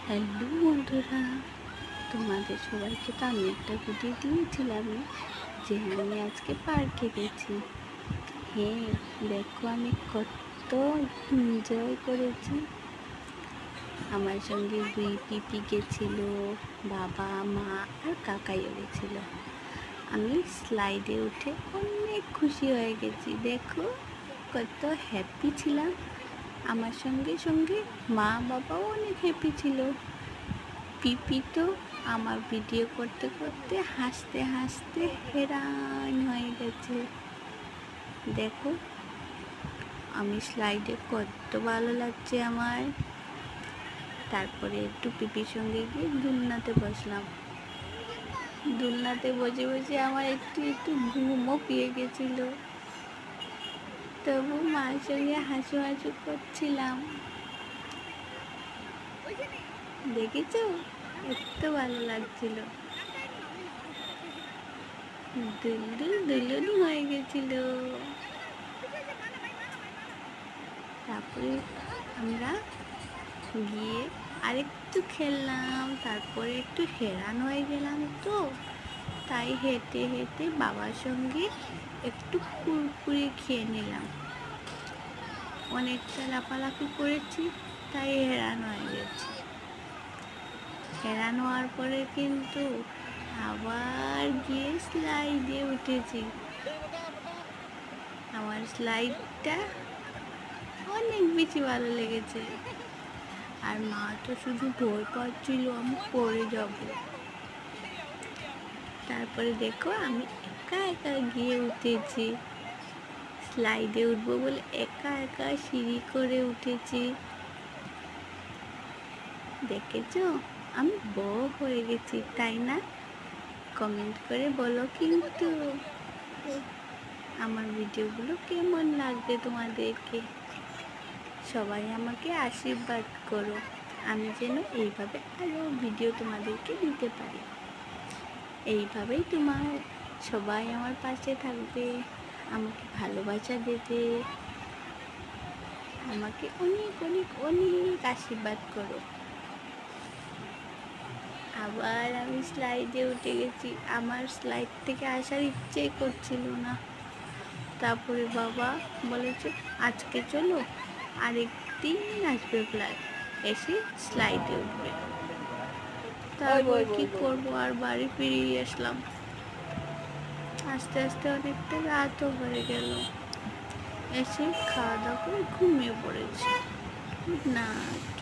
Hello বন্ধুরা, তোমাদের সবাইকে তো আমি একটা ভিডিও দিয়েছিলাম যে আমি আজকে পার্কে গেছি। হ্যাঁ, দেখো আমি কত এনজয় করেছি। আমার সঙ্গে 2 পিপি গেছিল, বাবা মা আর কাকাইও গেছিল। আমি স্লাইডে উঠে অনেক খুশি হয়ে গেছি। দেখো কত হ্যাপি ছিলাম। আমার সঙ্গে সঙ্গে মা বাবাও অনেক হ্যাপি ছিল। পিপি তো আমার ভিডিও করতে করতে হাসতে হাসতে হেরান হয়ে গেছে। দেখো আমি স্লাইডে কত ভালো লাগছে আমার। তারপরে একটু পিপির সঙ্গে গিয়ে দুলনাতে বসলাম। দুলনাতে বসে বসে আমার একটু একটু ঘুমও পেয়ে গেছিল, তবু মার সঙ্গে হাসু হাসু করছিলাম। দেখেছো এত ভালো লাগছিল, দুলদুল দুলুনি হয়ে গেছিল। তারপরে আমরা গিয়ে আরেকটু খেললাম, তারপরে একটু হেরান হয়ে গেলাম, তো তাই হেঁটে হেঁটে বাবার সঙ্গে একটু কুরকুরে খেয়ে নিলাম। অনেকটা লাফালাফি করেছি, তাই হেরান হয়ে গেছে। হেরান হওয়ার পরে কিন্তু আবার গিয়ে স্লাইডে উঠেছি। আমার স্লাইডটা অনেক বেশি ভালো লেগেছে। আর মা তো শুধু ভয় পাচ্ছিল আমি পড়ে যাব। তারপরে দেখো আমি একা একা গিয়ে উঠেছি, স্লাইডে উঠবো বলে একা একা সিঁড়ি করে উঠেছি। দেখেছো আমি বড় হয়ে গেছি, তাই না? কমেন্ট করে বলো কিন্তু আমার ভিডিওগুলো কেমন লাগবে তোমাদেরকে। সবাই আমাকে আশীর্বাদ করো, আমি যেন এইভাবে আরও ভিডিও তোমাদেরকে দিতে পারি। এইভাবেই তোমার সবাই আমার পাশে থাকবে, আমাকে ভালোবাসা দেবে, আমাকে অনেক অনেক অনেক আশীর্বাদ করো। আবার আমি স্লাইডে উঠে গেছি, আমার স্লাইড থেকে আসার ইচ্ছেই করছিল না। তারপরে বাবা বলেছে আজকে চলো, আরেকদিন আসবে ফ্লাইট, এসে স্লাইডে উঠবে। তারপর কি করবো, আর বাড়ি ফিরিয়ে আসলাম। আস্তে আস্তে অনেকটা রাতও হয়ে গেল। এসে খাওয়া দাওয়া করে ঘুমিয়ে পড়েছি। Good night.